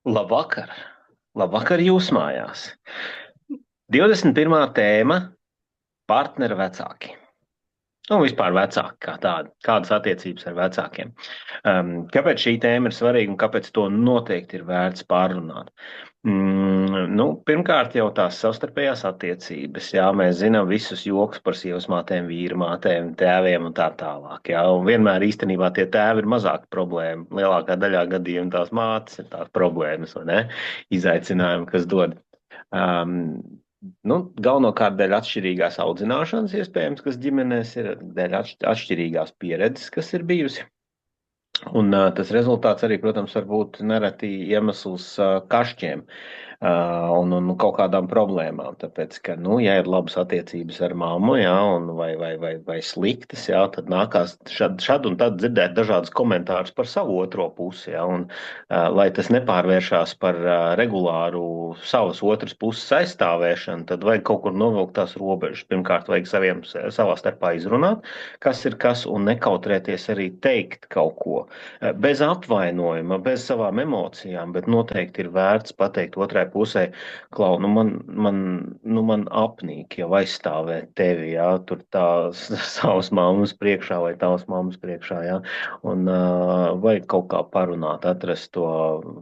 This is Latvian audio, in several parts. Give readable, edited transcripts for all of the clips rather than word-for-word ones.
Labvakar! Labvakar jūs mājās! 21. tēma - partnera vecāki. Un vispār vecāki kā tādi. Kādas attiecības ar vecākiem. Kāpēc šī tēma ir svarīga un kāpēc to noteikti ir vērts pārrunāt? Pirmkārt, jau tās savstarpējās attiecības. Jā, mēs zinām visus joks par sievas mātēm, vīru mātēm, tēviem un tā tālāk. Jā, un vienmēr īstenībā tie tēvi ir mazāk problēma. Lielākā daļā gadījumā tās mātes ir tās problēmas, vai ne? Izaicinājumi, kas dod. Um, Galvenokārt dēļ atšķirīgās audzināšanas, iespējams, kas ģimenēs ir, dēļ atšķirīgās pieredzes, kas ir bijusi. Un tas rezultāts arī, protams, var būt nereti iemesls kašķiem un kaut kādām problēmām. Tāpēc, ka, ja ir labas attiecības ar mammu, jā, vai sliktas, jā, tad nākās šad un tad dzirdēt dažādus komentārus par savu otro pusi. Jā, un, lai tas nepārvēršās par regulāru savas otras puses aizstāvēšanu, tad vajag kaut kur novilkt tās robežas. Pirmkārt, vajag savā starpā izrunāt, kas ir kas, un nekautrēties arī teikt kaut ko. Bez apvainojuma, bez savām emocijām, bet noteikti ir vērts pateikt otrai pusē, Klau, man apnīk jau aizstāvēt tevi, jā, tur tās savas mammas priekšā vai tavas mammas priekšā, jā, un vajag kaut kā parunāt, atrast to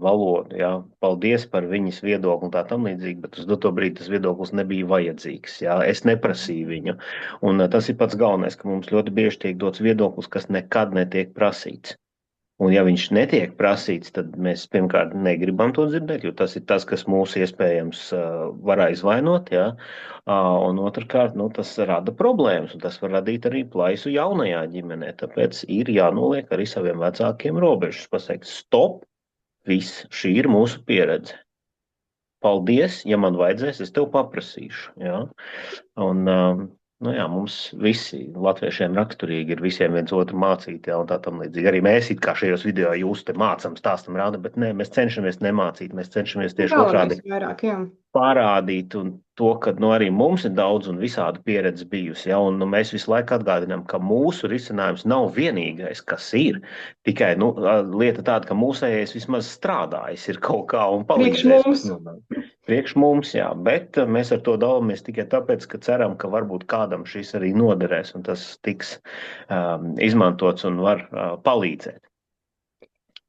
valodu, jā, paldies par viņas viedokli un tā tam līdzīgi, bet uz doto brīdi tas viedoklis nebija vajadzīgs, jā, es neprasīju viņu, un tas ir pats galvenais, ka mums ļoti bieži tiek dots viedoklis, kas nekad netiek prasīts. Un ja viņš netiek prasīts, tad mēs pirmkārt negribam to dzirdēt, jo tas ir tas, kas mūs iespējams var aizvainot, ja? Un otrkārt, tas rada problēmas, un tas var radīt arī plaisu jaunajā ģimenē. Tāpēc ir jānoliek arī saviem vecākiem robežas, pasakt, stop, viss, šī ir mūsu pieredze. Paldies, ja man vajadzēs, es tev paprasīšu. Ja? Un, mums visi latviešiem raksturīgi ir visiem viens otru mācīt, ja, un tā tam līdzīgi. Arī mēs it kā šajos video jūs te mācam, stāstam, rāda, bet nē, mēs cenšamies nemācīt, mēs cenšamies tieši otrādi Vairāk, jā. parādīt un to, ka arī mums ir daudz un visāda pieredze bijusi, ja, un mēs visu laiku atgādinām, ka mūsu risinājums nav vienīgais, kas ir. Tikai lieta tāda, ka mūsējais vismaz strādājis ir kaut kā un Priekš palīdzējis. mums. Priekš mums, jā, bet mēs ar to dalāmies tikai tāpēc, ka ceram, ka varbūt kādam šis arī noderēs un tas tiks izmantots un var palīdzēt.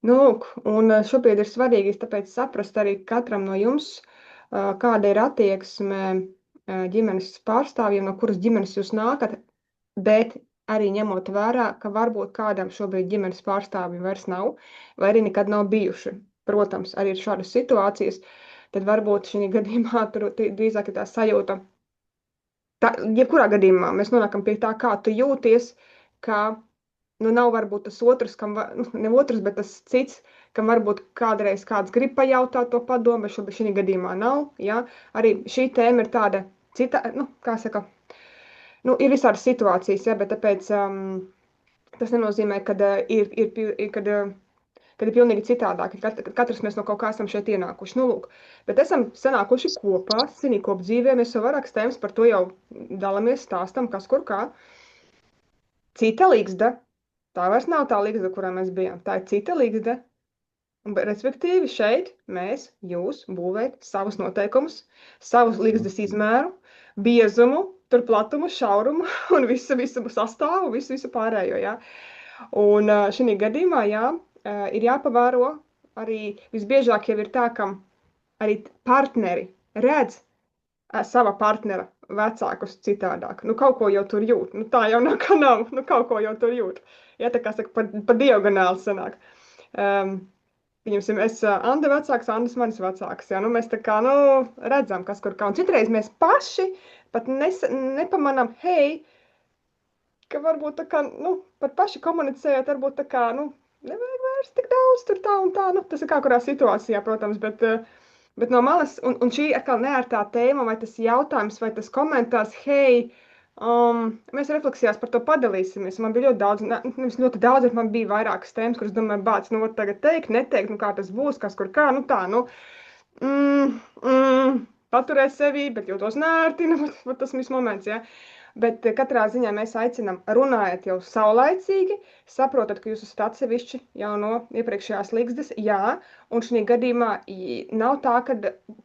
Lūk, un šobrīd ir svarīgi tāpēc saprast arī katram no jums, kāda ir attieksme ģimenes pārstāvjiem, no kuras ģimenes jūs nākat, bet arī ņemot vērā, ka varbūt kādam šobrīd ģimenes pārstāvji vairs nav, vai arī nekad nav bijuši. Protams, arī ir šādas situācijas, tad varbūt šī gadījumā tur drīzāk ir tā sajūta. Jebkurā gadījumā mēs nonākam pie tā, kā tu jūties, ka nav varbūt tas otrs, ne otrs, bet tas cits, kam varbūt kādreiz kāds grib pajautāt to padomu, bet šobrīd šī gadījumā nav. Ja? Arī šī tēma ir tāda cita, kā saka, ir visādas situācijas, ja? Bet tāpēc tas nenozīmē, ka kad ir pilnīgi citādāk, ka katrs mēs no kaut kā esam šeit ienākuši. Lūk, bet esam sanākuši kopā, kopā dzīvē, mēs jau vairākas tēmas par to jau dalāmies, stāstam, kas kur kā. Cita līgzda. Tā vairs nav tā līgzda, kurā mēs bijām. Tā ir cita līgzda. Respektīvi, šeit jūs būvējat savus noteikumus, savus līgzdas izmēru, biezumu, tur platumu, šaurumu un visu sastāvu, visu pārējo. Ja? Un šī gadījumā ir jāpavēro arī visbiežāk jau ir tā, ka arī partneri redz sava partnera vecākus citādāk. Kaut ko jau tur jūt. Tā jau nav, ka nav. Kaut ko jau tur jūt. Ja, tā kā saka, pa diagonāli sanāk. Pieņemsim, es Anda vecāks, Andas manis vecāks. Ja, mēs tā kā, redzam, kas kur kā. Un citreiz mēs paši pat nepamanām, ka varbūt tā kā, pat paši komunicējot, varbūt tā kā, nevajag vairs tik daudz tur tā un tā. Tas ir kā kurā situācijā, protams, bet no malas, un šī atkal neērtā tēma, vai tas jautājums, vai tas komentārs, mēs refleksijās par to padalīsimies. Man bija ļoti daudz, nevis ļoti daudz, bet man bija vairākas tēmas, kuras domāju, bāc, tagad teikt, neteikt, kā tas būs, kas kur kā, paturēt sevi, bet jūtos nērti, tas viss moments, ja. Bet katrā ziņā mēs aicinām runājot jau saulaicīgi, saprotat, ka jūs esat atsevišķi jau no iepriekšējās ligzdas, jā, un šī gadījumā nav tā, ka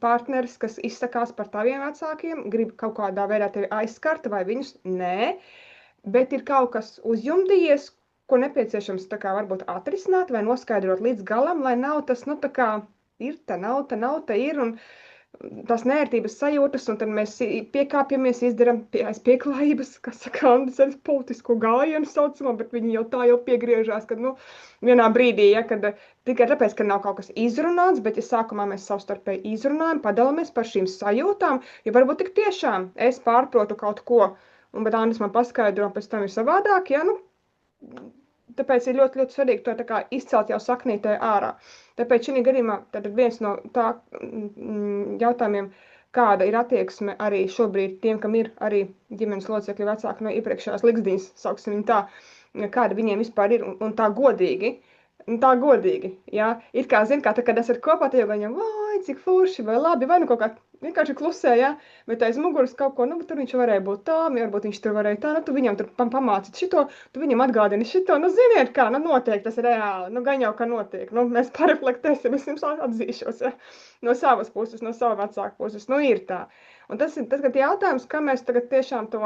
partneris, kas izsakās par taviem vecākiem, grib kaut kādā veidā tevi aizskart vai viņus, nē, bet ir kaut kas uzjumdījies, ko nepieciešams tā kā varbūt atrisināt vai noskaidrot līdz galam, lai nav tas, nu tā kā ir, tā nav, tā nav, tā ir, un tās nērtības sajūtas, un tad mēs piekāpjamies, izdarām aiz pieklājības, kas saka, Andis ar politisko gājienu saucamo, bet viņi jau tā jau piegriežās, ka, nu, vienā brīdī, ja, kad tikai tāpēc, ka nav kaut kas izrunāts, bet ja sākumā mēs savstarpēji izrunājam, padalāmies par šīm sajūtām, ja varbūt tik tiešām es pārprotu kaut ko, un bet Andis man paskaidro, un pēc tam ir savādāk, ja, nu, tāpēc ir ļoti, ļoti svarīgi to tā kā izcelt jau saknītē ārā. Tāpēc šī gadījumā viens no tā jautājumiem, kāda ir attieksme arī šobrīd tiem, kam ir arī ģimenes locekļi vecāki no iepriekšējās ligzdiņas, sauksim viņu tā, kāda viņiem vispār ir un tā godīgi. Tā godīgi, jā. Ir kā, zin, kā, kad esat kopā, tad jau gaņam, vai, cik forši, vai labi, vai nu kaut kā vienkārši klusē, jā, bet aiz muguras kaut ko, nu, tur viņš varēja būt tā, varbūt viņš tur varēja tā, nu, tu viņam tur pamācīt šito, tu viņam atgādini šito, nu, ziniet kā, nu, notiek tas reāli, nu, gan jau, ka notiek, nu, mēs pareflektēsim, es jums atzīšos, jā, no savas puses, no sava vecāka puses, nu, ir tā. Un tas ir tas, kad jautājums, kā mēs tagad tiešām to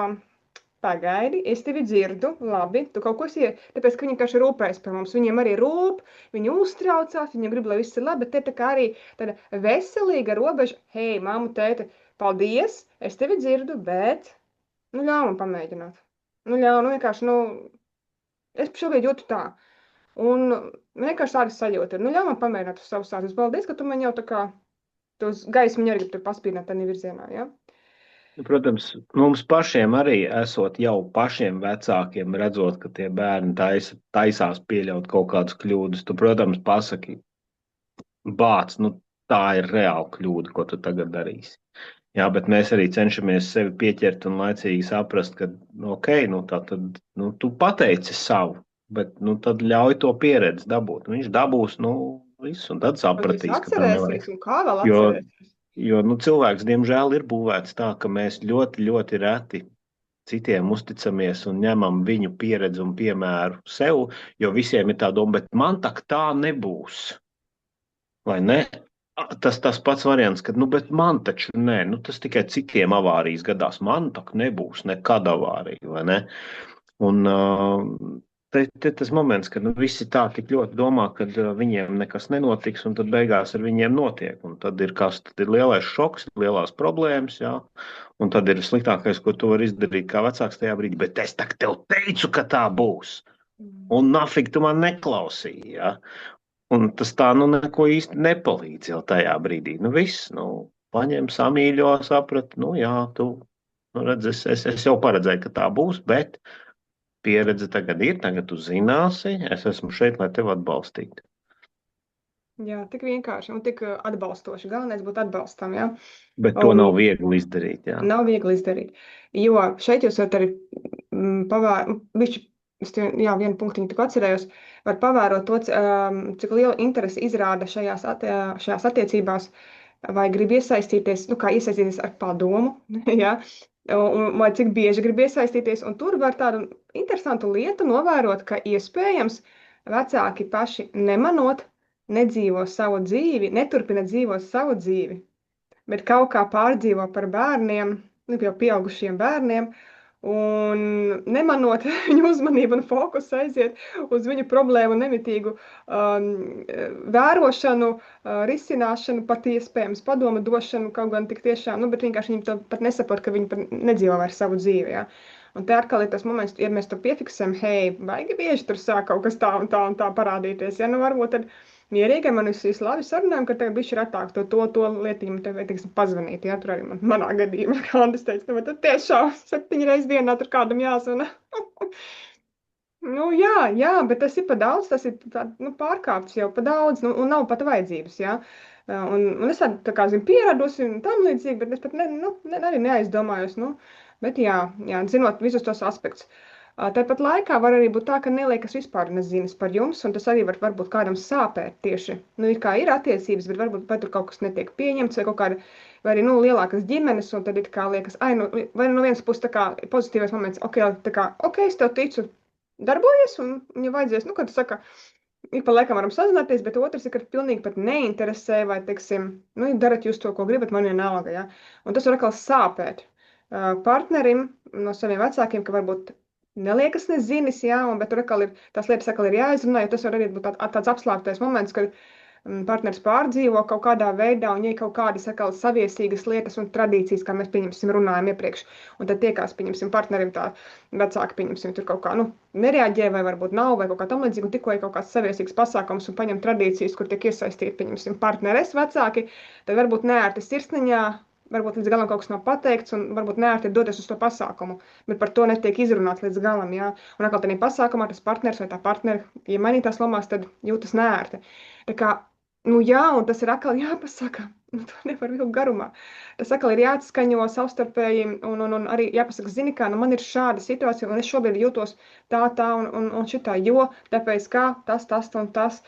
pagaidi, es tevi dzirdu, labi, tu kaut ko esi, tāpēc, ka viņi vienkārši rūpējas par mums, viņiem arī rūp, viņi uztraucās, viņiem grib, lai viss ir labi, bet te tā kā arī tāda veselīga robeža, hei, mammu, tēte, paldies, es tevi dzirdu, bet, nu, ļauj man pamēģināt. Nu, ļauj, nu, vienkārši, nu, es šobrīd jūtu tā. Un vienkārši tāda sajūta ir, nu, ļauj man pamēģināt uz savu sātus. Paldies, ka tu man jau tā kā, tu uz gaismu arī tur paspīdināt tādā virzienā, ja? Protams, mums pašiem arī esot jau pašiem vecākiem, redzot, ka tie bērni taisās pieļaut kaut kādus kļūdus. Tu, protams, pasaki, bāc, nu tā ir reāla kļūda, ko tu tagad darīsi. Jā, bet mēs arī cenšamies sevi pieķert un laicīgi saprast, ka, nu, ok, nu tā tad, nu, tu pateici savu, bet, nu, tad ļauj to pieredzi dabūt. Viņš dabūs, nu, visu, un tad sapratīs, ka tā nevajag. Un kā vēl atcerēsies? Jo nu, cilvēks, diemžēl, ir būvēts tā, ka mēs ļoti, ļoti reti citiem uzticamies un ņemam viņu pieredzi un piemēru sev, jo visiem ir tā doma, bet man tā nebūs. Vai ne? Tas pats variants, ka, nu, bet man taču nē, nu, tas tikai citiem avārijas gadās. Man tak nebūs nekad avārija, vai ne? Un te tas moments, kad nu, visi tā tik ļoti domā, ka viņiem nekas nenotiks, un tad beigās ar viņiem notiek. Un tad ir lielais šoks, lielās problēmas, jā. Un tad ir sliktākais, ko tu vari izdarīt kā vecāks tajā brīdī. Bet es tak tev teicu, ka tā būs. Un nafig tu man neklausīji, jā. Un tas tā, nu, neko īsti nepalīdz jau tajā brīdī. Nu, viss, nu, paņem, samīļo, saprat, nu, jā, tu, nu, redz, es jau paredzēju, ka tā būs, bet pieredze tagad ir, tagad tu zināsi, es esmu šeit, lai tevi atbalstītu. Jā, tik vienkārši un tik atbalstoši. Galvenais būt atbalstam, jā. Bet to nav viegli izdarīt, jā. Nav viegli izdarīt, jo šeit jūs varat arī vienu punktiņu tik atcerējos, var pavērot to, cik liela interesi izrāda šajās attiecībās, vai grib iesaistīties, nu kā iesaistīties ar padomu, jā, vai cik bieži grib iesaistīties, un tur var tādu interesantu lietu novērot, ka iespējams vecāki paši nemanot, nedzīvo savu dzīvi, neturpina dzīvot savu dzīvi, bet kaut kā pārdzīvo par bērniem, nu, jau pieaugušiem bērniem, un nemanot viņu uzmanību un fokusu aiziet uz viņu problēmu nemitīgu vērošanu, risināšanu, pat iespējams padomu došanu, kaut gan tik tiešām, nu, bet vienkārši viņi to pat nesaprot, ka viņi nedzīvo vairs savu dzīvi, jā. Un te atkal ir tas moments, ja mēs to piefiksējam, hei, baigi bieži tur sāk kaut kas tā un tā parādīties, ja, nu, varbūt tad mierīgi man viss labi sarunājam, ka tagad bišķi retāk to lietiņu tev, teiksim, pazvanīt, ja, tur arī manā gadījumā, kā Andis teica, nu, tad tiešām 7 reizes dienā tur kādam jāzvana. Nu, jā, bet tas ir pa daudz, tas ir tā, nu, pārkāpts jau pa daudz, nu, un nav pat vajadzības, jā. Un es tā kā, zinu, pieradusi un tam līdzīgi, bet es pat arī neaizdomājos, nu, bet jā, zinot visus tos aspektus. Tāpat laikā var arī būt tā, ka neliekas vispār nezinas par jums, un tas arī varbūt kādam sāpēt tieši. Nu, ir attiecības, bet varbūt vai tur kaut kas netiek pieņemts, vai kaut kāda, vai arī, nu, lielākas ģimenes, un tad it kā liekas, nu, vai no vienas puses tā kā pozitīvais moments, ok, es tev ticu, darbojies, un, ja vajadzēs, nu, kad tu saka, ik pa laikam varam sazināties, bet otrs ir, ka pilnīgi pat neinteresē, vai, teiksim, nu, darat jūs to, ko gribat, man vienalga, ja? Un tas var atkal sāpēt partnerim no saviem vecākiem, ka varbūt neliekas nezinis, jā, bet tur atkal ir, tās lietas atkal ir jāizrunā, jo tas var arī būt tāds apslāptais moments, kad partneris pārdzīvo kaut kādā veidā, un ja ir kaut kādas atkal saviesīgas lietas un tradīcijas, kā mēs, pieņemsim, runājam iepriekš, un tad tiekās, pieņemsim, partnerim tā vecāki, pieņemsim, tur kaut kā, nu, nereaģē, vai varbūt nav, vai kaut kā tam līdzīgi, un tikko ir kaut kāds saviesīgs pasākums un paņem tradīcijas, kur tiek iesaistīti, pieņemsim, partneres vecāki, tad varbūt neērti sirsniņā, varbūt līdz galam kaut kas nav pateikts, un varbūt neērti doties uz to pasākumu, bet par to netiek izrunāts līdz galam, jā. Un atkal tādā pasākumā tas partners vai tā partneri, ja mainītās lomās, tad jūtas neērti. Tā kā, nu jā, un tas ir atkal jāpasaka, nu to nevar vilkt garumā. Tas atkal ir jāatskaņo savstarpēji, un arī jāpasaka, zini kā, nu man ir šāda situācija, un es šobrīd jūtos tā, un šitā, jo tāpēc kā tas un tas.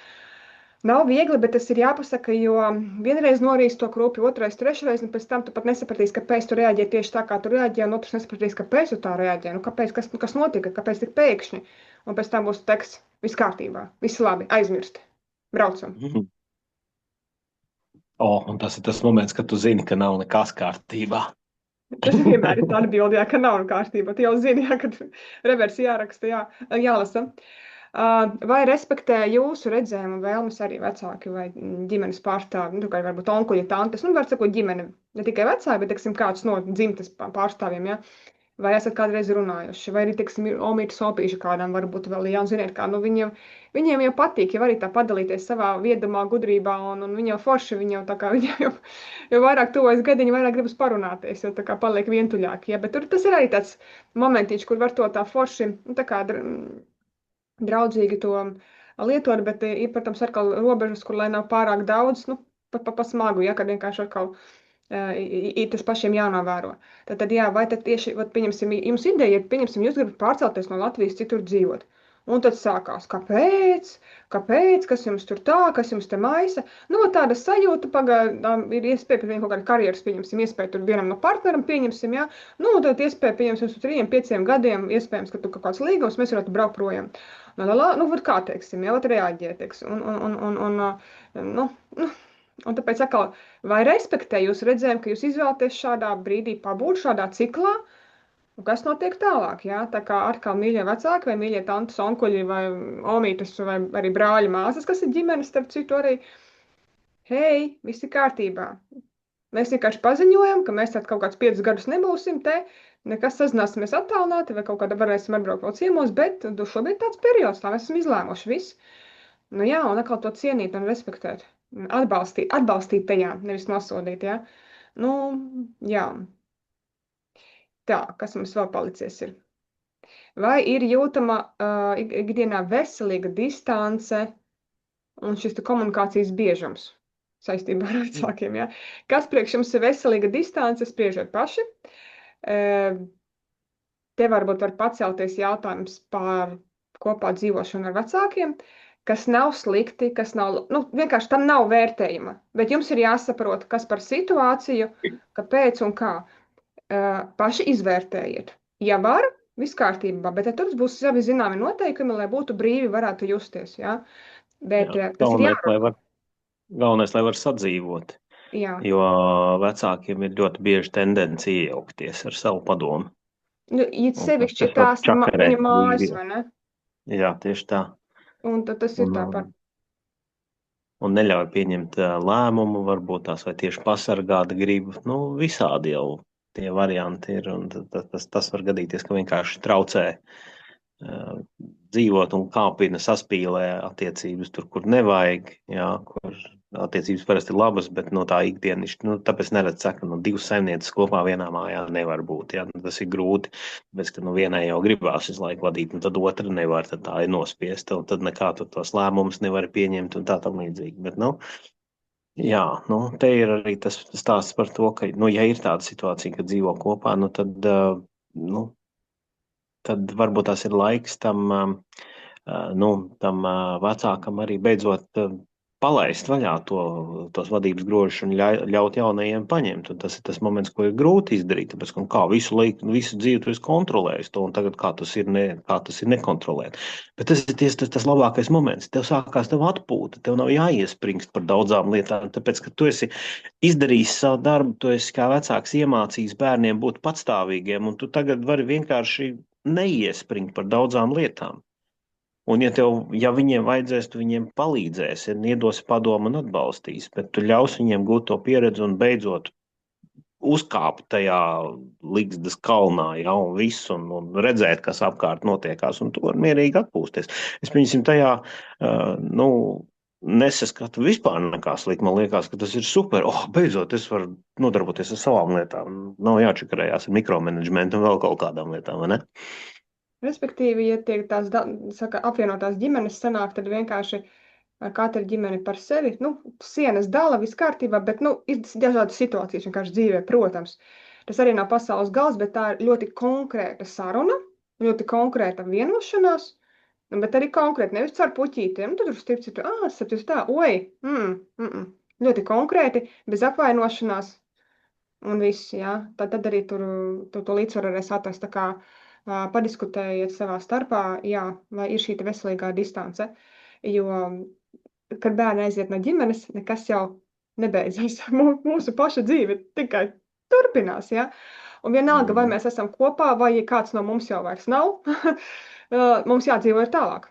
Nav viegli, bet tas ir jāpasaka, jo vienreiz norīs to krupi, otrais, trešreiz, un pēc tam tu pat nesapratīsi, kāpēc tu reaģē tieši tā, kā tu reaģē, un otrs nesapratīs, kāpēc tu tā reaģē, nu kāpēc, kas notika, kāpēc tik pēkšņi, un pēc tam būs teksts, viss kārtībā, viss labi, aizmirsti, braucam. Un tas ir tas moments, kad tu zini, ka nav nekas kārtībā. Tas vienmēr ir tā atbilde, ka nav kārtībā, tu jau zini, kad reversi jāraksta, jālasa. Vai respektē jūsu redzējumu vēlmes arī vecāki vai ģimenes pārstāvi, nu, kā varbūt onkuļi, tantes, nu, var sakot ģimene, ne tikai vecāki, bet, teiksim, kāds no dzimtes pārstāvjiem, ja? Vai esat kādreiz runājuši, vai arī, teiksim, omīti sopīši kādām varbūt vēl, ja, un ziniet, kā, nu, viņiem jau patīk, jau arī tā padalīties savā viedumā, gudrībā, un viņi jau forši, viņi jau tā kā, viņiem jau vairāk tuvojas gadiņi, vairāk gribas parunāties, jo tā kā paliek vientuļāki, ja, bet tur tas ir arī tāds momentiņš, kur var to tā forši, nu, tā kā draudzīgi to lietot, bet ir, protams, atkal robežas, kur lai nav pārāk daudz, nu, pa smagu, ja, kad vienkārši atkal ir tas pašiem jānovēro. Tad jā, vai tad tieši, pieņemsim, jums ideja ir, pieņemsim, jūs gribat pārcelties no Latvijas citur dzīvot. Un tad sākās, kāpēc, kas jums tur tā, kas jums te maisa. Nu, tāda sajūta pagaidām ir iespēja, pēc kaut kāda karjeras, pieņemsim, iespēja tur vienam no partneram, pieņemsim, jā. Nu, tad iespēja, pieņemsim, uz 3-5 gadiem, iespējams, ka tu kaut kāds līgums, mēs varētu braukt projām. Nu, kā teiksim, jā, reaģē, teiksim, un tāpēc atkal, vai respektē jūs redzējumu, ka jūs izvēlaties šādā brīdī pabūt, šādā ciklā, un kas notiek tālāk, jā? Tā kā atkal mīļie vecāki vai mīļie tantes, onkuļi vai omītes vai arī brāļi māsas, kas ir ģimenes, starp citu arī, hei, viss ir kārtībā. Mēs vienkārši paziņojam, ka mēs tad kaut kādus 5 gadus nebūsim te, nekas sazināsimies attālināti vai kaut kādā varēsim atbraukt vēl ciemos, bet šobrīd tāds periods, tā mēs esam izlēmuši viss. Nu jā, un atkal to cienīt un respektēt. Atbalstīt tajā, nevis nosodīt, jā. Nu, jā. Tā, kas mums vēl palicies ir? Vai ir jūtama ikdienā veselīga distance un šis komunikācijas biežums saistībā ar vecākiem, jā? Kas priekš jums ir veselīga distance, spriežot paši? Te varbūt var pacelties jautājums par kopā dzīvošanu ar vecākiem, kas nav slikti, kas nav, nu, vienkārši tam nav vērtējuma, bet jums ir jāsaprot, kas par situāciju, kāpēc un kā. Paši izvērtējiet. Ja var, viss kārtībā, bet tur būs savi zināmi noteikumi, lai būtu brīvi varētu justies, jā. Bet tas ir jārunā. Galvenais, lai var sadzīvot, jā. Jo vecākiem ir ļoti bieži tendence iejaukties ar savu padomu. Nu, it sevišķi tās viņa mājas, vai ne? Jā, tieši tā. Un tad tas ir tāpat. Un neļauj pieņemt lēmumu, varbūt tās vai tieši pasargāt gribu, nu, visādi jau tie varianti ir, un tas var gadīties, ka vienkārši traucē dzīvot un kāpina saspīlē attiecības tur, kur nevajag, jā, kur attiecības parasti ir labas, bet no tā ikdienišķi, nu, tāpēc neredz saka, no 2 saimnieces kopā vienā mājā nevar būt, jā, tas ir grūti, bet, ka vienai jau gribās visu laiku vadīt, un tad otra nevar, tad tā ir nospiesta, un tad nekā tu tos lēmumus nevar pieņemt, un tā tam līdzīgi, bet, nu, jā, nu, te ir arī tas stāsts par to, ka, nu, ja ir tāda situācija, ka dzīvo kopā, nu, tad, nu, tad varbūt tas ir laiks nu, tam vecākam arī beidzot palaist vaļā tos vadības grožus un ļaut jaunajiem paņemt. Un tas ir tas moments, ko ir grūti izdarīt, tāpēc, ka kā visu dzīvi tu esi kontrolējis to, un tagad kā tas ir, kā tas ir nekontrolēt. Bet tas ir tas labākais moments. Tev sākās tev atpūta, tev nav jāiespringst par daudzām lietām, tāpēc, ka tu esi izdarījis savu darbu, tu esi kā vecāks iemācījis bērniem būt patstāvīgiem, un tu tagad vari vienkārši neiespringt par daudzām lietām. Un, ja viņiem vajadzēs, tu viņiem palīdzēsi, iedosi padomu un atbalstīs, bet tu ļaus viņiem gūt to pieredzi un beidzot uzkāpt tajā Ligzdas kalnā, ja, un viss, un redzēt, kas apkārt notiekās, un tu vari mierīgi atpūsties. Es, piemēram, tajā, nu, nesaskatu vispār nekā slikta. Man liekas, ka tas ir super. Beidzot, es varu nodarboties ar savām lietām. Nav jāčakarējās ar mikromanagementu un vēl kaut kādām lietām, vai ne? Respektīvi, ja tiek tās apvienotās ģimenes sanāk, tad vienkārši katra ģimene par sevi, nu, sienas dala, viss kārtībā, bet, nu, ir dažādas situācijas vienkārši dzīvē, protams. Tas arī nav pasaules gals, bet tā ir ļoti konkrēta saruna, ļoti konkrēta vienošanās, bet arī konkrēti, nevis caur puķītiem. Tad tur stipsi, saprast tā, ļoti konkrēti, bez apvainošanās un viss, jā. Tad arī tur to līdzsvaru varēs atrast, tā kā padiskutējiet savā starpā, jā, vai ir šī veselīgā distance. Jo, kad bērni aiziet no ģimenes, nekas jau nebeidzas. Mūsu paša dzīve tikai turpinās. Ja? Un vienalga, vai mēs esam kopā, vai kāds no mums jau vairs nav, mums jādzīvo tālāk.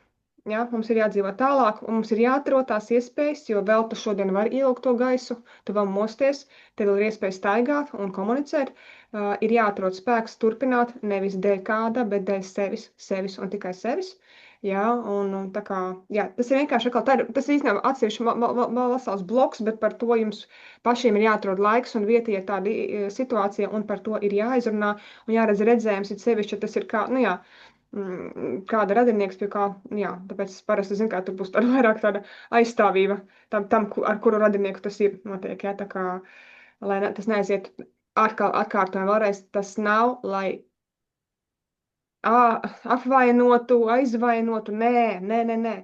Ja? Mums ir jādzīvo tālāk, un mums ir jāatrod tās iespējas, jo vēl tu šodien vari ielūgt to gaisu, tu vēl mosties, tev vēl ir iespēja staigāt un komunicēt. Ir jāatrod spēks turpināt, nevis dēļ kāda, bet dēļ sevis un tikai sevis. Jā, un tā kā, jā, tas ir vienkārši, tas ir īstenībā atsevišķi vesels bloks, bet par to jums pašiem ir jāatrod laiks un vieta, ja tāda situācija, un par to ir jāizrunā un jāredz redzējums, it sevišķi, tas ir kā, nu jā, kāda radinieks pie kā, jā, tāpēc parasti, zin kā, tur būs tāda vairāk tāda aizstāvība tam, ar kuru radinieku tas ir notiek, jā, tā kā, lai tas neaiziet atkārtojam vēlreiz, tas nav, lai apvainotu, aizvainotu, nē.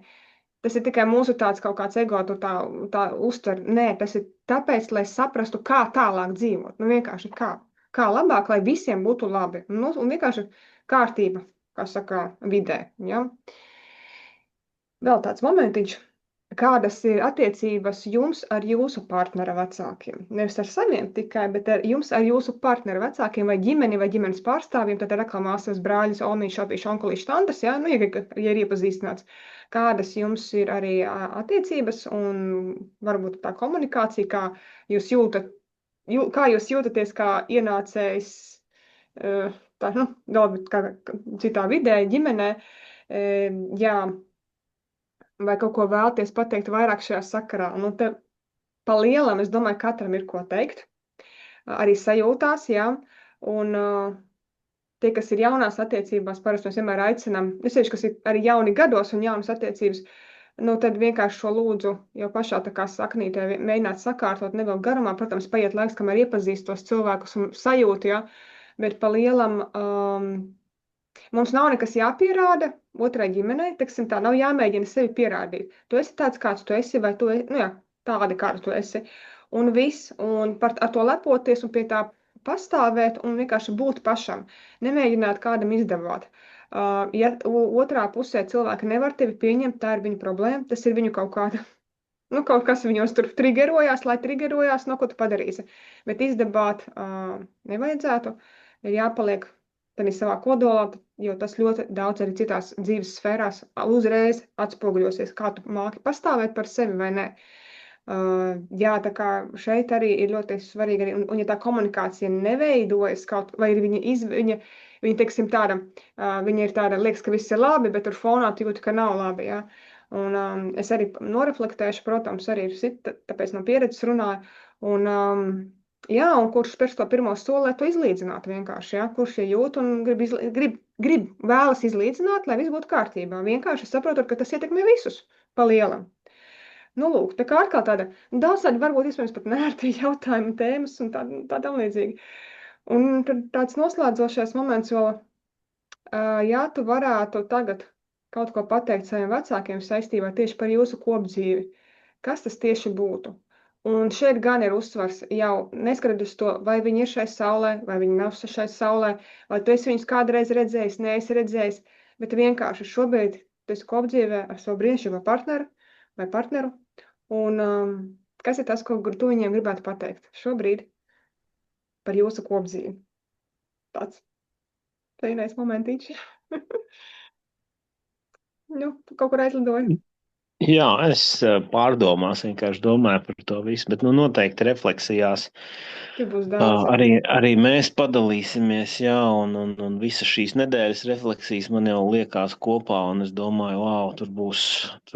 Tas ir tikai mūsu tāds kaut kāds ego, tu tā uztver. Nē, tas ir tāpēc, lai saprastu, kā tālāk dzīvot. Nu, vienkārši kā labāk, lai visiem būtu labi. Nu, un vienkārši kārtība, kā saka, vidē. Ja? Vēl tāds momentiņš. Kādas ir attiecības jums ar jūsu partnera vecākiem? Nevis ar saviem tikai, bet ar jūsu partnera vecākiem vai ģimenes pārstāvjiem, tad ir māsas, brāļus, omīši, opīši, onkulīši, tantas, ja? Nu, ja ir iepazīstināts. Kādas jums ir arī attiecības un varbūt tā komunikācija, kā jūs jūtaties kā ienācējs, tā, nu, galbūt kā citā vidē, ģimenē, jā, vai kaut ko vēlties pateikt vairāk šajā sakarā. Nu, te pa lielam, es domāju, katram ir ko teikt. Arī sajūtās, jā. Un tie, kas ir jaunās attiecībās, parasti mēs vienmēr aicinām, sevišķi, kas ir arī jauni gados un jaunas attiecības, nu, tad vienkārši šo lūdzu jau pašā tā kā saknītē mēģināt sakārtot nevēl garumā. Protams, paiet laiks, kamēr iepazīst tos cilvēkus un sajūtu, jā. Bet pa lielam mums nav nekas jāpierāda otrai ģimenei, teiksim tā, nav jāmēģina sevi pierādīt. Tu esi tāds, kāds tu esi, vai tu esi, nu jā, tādi, kāda tu esi. Un viss, un ar to lepoties un pie tā pastāvēt un vienkārši būt pašam. Nemēģināt kādam izdevāt. Ja otrā pusē cilvēki nevar tevi pieņemt, tā ir viņa problēma, tas ir viņu kaut kāda, nu kaut kas viņos tur triggerojās, lai triggerojās, no ko tu padarīsi. Bet izdevāt nevajadzētu, ir jāpaliek tādā savā kodolā, jo tas ļoti daudz arī citās dzīves sfērās uzreiz atspoguļosies, kā tu māki pastāvēt par sevi vai nē. Jā, tā kā šeit arī ir ļoti svarīgi, arī, un ja tā komunikācija neveidojas kaut, vai ir viņa teiksim tāda, viņa ir tāda, liekas, ka viss ir labi, bet tur fonā tu jūti, ka nav labi, jā. Un es arī noreflektēšu, protams, arī tāpēc no pieredzes runāju, jā, un kurš spērs to pirmo soli, lai to izlīdzinātu vienkārši, jā, kurš jūt un grib vēlas izlīdzināt, lai viss būtu kārtībā. Vienkārši saprotot, ka tas ietekmē visus pa lielam. Nu, lūk, tā kā atkal tāda, daudz tādi varbūt iespējams pat nērti jautājumi, tēmas un tā līdzīgi. Un tad tāds noslēdzošais moments vēl Ja tu varētu tagad kaut ko pateikt saviem vecākiem saistībā tieši par jūsu kopdzīvi, kas tas tieši būtu? Un šeit gan ir uzsvars jau neskrēt uz to, vai viņi ir šai saulē, vai viņi nav šai saulē, vai tu esi viņus kādreiz redzējis, neesi redzējis, bet vienkārši šobrīd tu esi kopdzīvē ar savu brīnišķīgo partneru vai partneru. Un kas ir tas, ko tu viņiem gribētu pateikt šobrīd par jūsu kopdzīvi? Tāds pēdējais momentīčs. Nu, kaut kur aizlidoju. Jā, es pārdomās, vienkārši domāju par to visu, bet nu, noteikti refleksijās Tur būs daudz. arī mēs padalīsimies, jā, un visas šīs nedēļas refleksijas man jau liekas kopā, un es domāju, wow,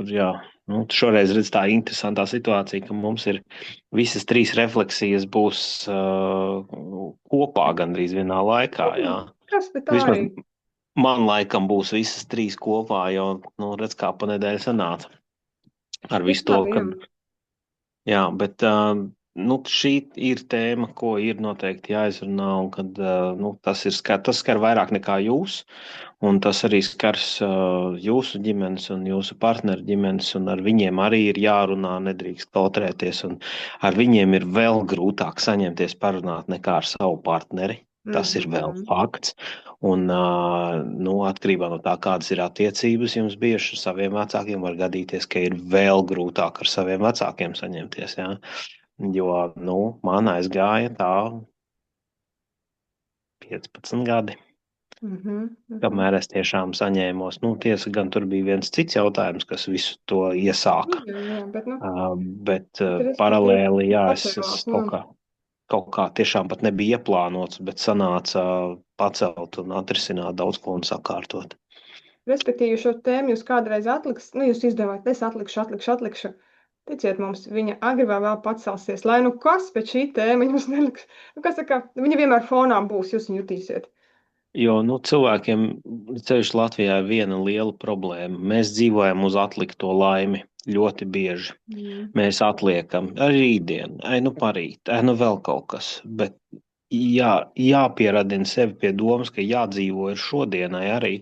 jā, nu, šoreiz redz tā interesantā situācija, ka mums ir visas 3 refleksijas būs kopā gandrīz vienā laikā, jā. Kas, bet tā Vismaz arī. man laikam būs visas 3 kopā, jo, nu, redz, kā pa nedēļu sanāca. Ar visu to, ka, jā, bet nu, šī ir tēma, ko ir noteikti jāizrunā, un kad, nu, tas skar vairāk nekā jūs, un tas arī skars jūsu ģimenes un jūsu partneru ģimenes, un ar viņiem arī ir jārunā, nedrīkst kautrēties, un ar viņiem ir vēl grūtāk saņemties parunāt nekā ar savu partneri. Tas ir vēl fakts. Un, nu, atkarībā no tā, kādas ir attiecības jums bijušas ar saviem vecākiem, var gadīties, ka ir vēl grūtāk ar saviem vecākiem saņemties. Jā. Jo, nu, man aizgāja tā 15 gadi. Kamēr es tiešām saņēmos, nu, tiesa gan tur bija viens cits jautājums, kas visu to iesāka. Jā, bet, nu, bet paralēli, jā, es kaut kā tiešām pat nebija ieplānots, bet sanāca pacelt un atrisināt daudz ko un sakārtot. Respektīvi, šo tēmu jūs kādreiz atliks, nu, jūs izdomājat, es atlikšu. Ticiet mums, viņa agri vai vēl pacelsies, lai nu kas, bet šī tēma jums neliks. Nu, kas saka, viņa vienmēr fonā būs, jūs viņu jutīsiet. Jo, nu, cilvēkiem, ceļš Latvijā ir viena liela problēma. Mēs dzīvojam uz atlikto laimi ļoti bieži. Mēs atliekam arī rītdienu, nu parīt, nu vēl kaut kas. Bet jāpieradina sevi pie domas, ka jādzīvo ir šodienai arī,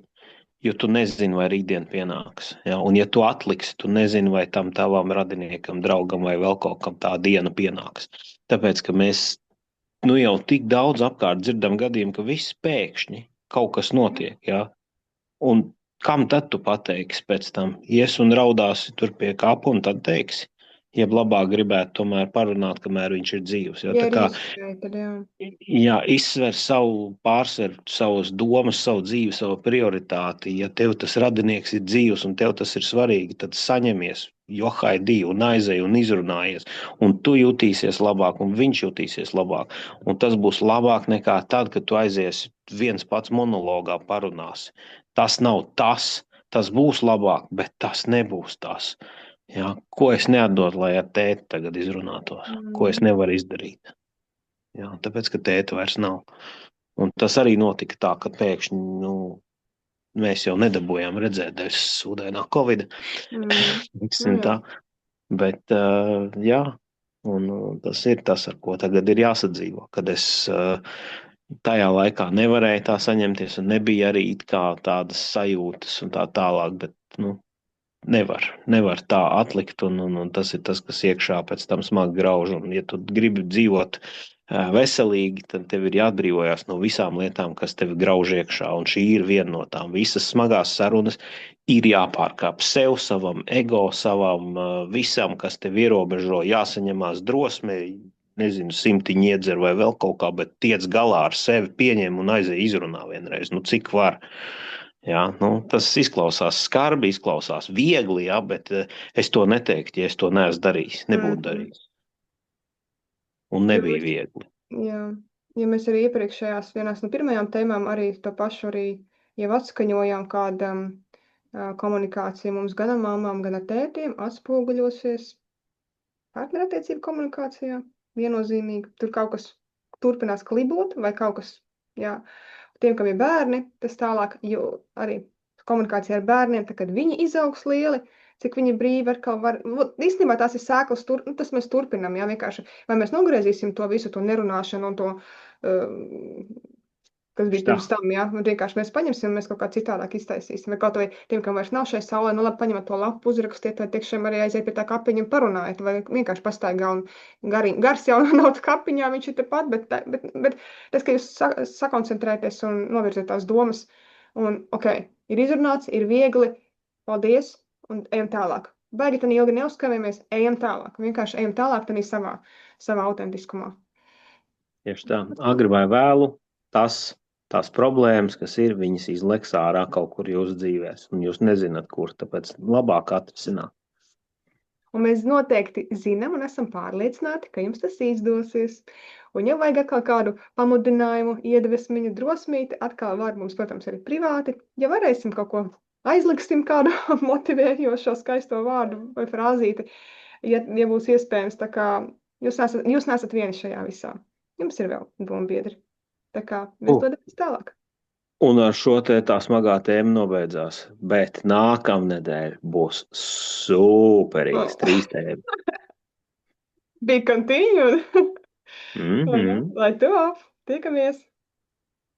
jo tu nezini, vai rītdien pienāks. Ja? Un ja tu atliksi, tu nezini, vai tam tavam radiniekam, draugam vai vēl kaut kam tā diena pienāks. Tāpēc, ka mēs nu jau tik daudz apkārt dzirdam gadījumu, ka viss pēkšņi kaut kas notiek. Ja? Un kam tad tu pateiksi pēc tam? Ies un raudāsi tur pie kapa un tad teiksi. Jeb labāk gribētu tomēr parunāt, kamēr viņš ir dzīvs. Ja? Tā kā, jā, izsver pārsver savas domas, savu dzīvi, savu prioritāti. Ja tev tas radinieks ir dzīvs un tev tas ir svarīgi, tad saņemies, johaidī un aizej un izrunājies. Un tu jutīsies labāk un viņš jutīsies labāk. Un tas būs labāk nekā tad, kad tu aiziesi viens pats monologā parunāsi. Tas nav tas būs labāk, bet tas nebūs tas. Jā, ko es neatdodu, lai ar tēti tagad izrunātos? Ko es nevaru izdarīt? Jā, tāpēc, ka tēta vairs nav. Un tas arī notika tā, ka pēkšņi mēs jau nedabūjām redzēt dēļ sūdainā Covid. Tā. Bet, jā, un tas ir tas, ar ko tagad ir jāsadzīvo. Kad es tajā laikā nevarēju tā saņemties un nebija arī tādas sajūtas un tā tālāk, bet, nevar tā atlikt, un tas ir tas, kas iekšā pēc tam smagi grauž. Un, ja tu gribi dzīvot veselīgi, tad tev ir jāatbrīvojās no visām lietām, kas tevi grauž iekšā, un šī ir viena no tām. Visas smagās sarunas ir jāpārkāp sev, savam ego, savam visam, kas tevi ierobežo, jāsaņemās drosme, nezinu, simtiņi iedzer vai vēl kaut kā, bet tiec galā ar sevi, pieņem un aizej izrunā vienreiz, cik var. Jā, tas izklausās skarbi, izklausās viegli, jā, bet es to neteiktu, ja es to neesmu darījis, nebūtu darījis. Un nebija viegli. Jā, ja mēs arī iepriekšējās vienās no pirmajām tēmām arī to pašu arī jau atskaņojām, kāda komunikācija mums gan ar mamām, gan ar tētiem atspoguļosies partnerattiecību komunikācijā viennozīmīgi. Tur kaut kas turpinās klibot vai kaut kas, jā. Tiem, kam ir bērni, tas tālāk, jo arī komunikācija ar bērniem, tad, kad viņi izaugs lieli, cik viņi brīvi atkal var, īstenībā tās ir sēklas, tas mēs turpinām, jā, vienkārši, vai mēs nogriezīsim to visu, to nerunāšanu un to kas bija Tā. pirms tam, jā, un vienkārši mēs paņemsim un mēs kaut kā citādāk iztaisīsim. Vai kaut vai tiem, kam vairs nav šai saulē, nu labi, paņemat to lapu, uzrakstiet, vai tiešām arī aiziet pie tā kapiņa un parunājiet, vai vienkārši pastaigā un gars jau nav kapiņā, viņš ir tepat, bet tas, ka jūs sakoncentrēties un novirziet tās domas, un ok, ir izrunāts, ir viegli, paldies, un ejam tālāk. Baigi tad ilgi neuzskavējamies, ejam tālāk. Vienkārši ejam tālāk tad savā autentiskumā. Tieši tā, agri vai vēlu, tās problēmas, kas ir, viņas izleks ārā kaut kur jūsu dzīvēs, un jūs nezināt, kur, tāpēc labāk atrisināt. Un mēs noteikti zinām un esam pārliecināti, ka jums tas izdosies. Un, ja vajag atkal kādu pamudinājumu, iedvesmiņu, drosmīti, atkal var mums, protams, arī privāti, ja varēsim kaut ko aizliksim kādu motivējošo skaisto vārdu vai frāzīti, ja būs iespējams, tā kā jūs nesat vieni šajā visā. Jums ir vēl dombiedri. Tā kā mēs dodamies tālāk. Un ar šo tā smagā tēma nobeidzās. Bet nākamnedēļ būs superīgs 3 tēmas. Be continued. Lai top! Tiekamies!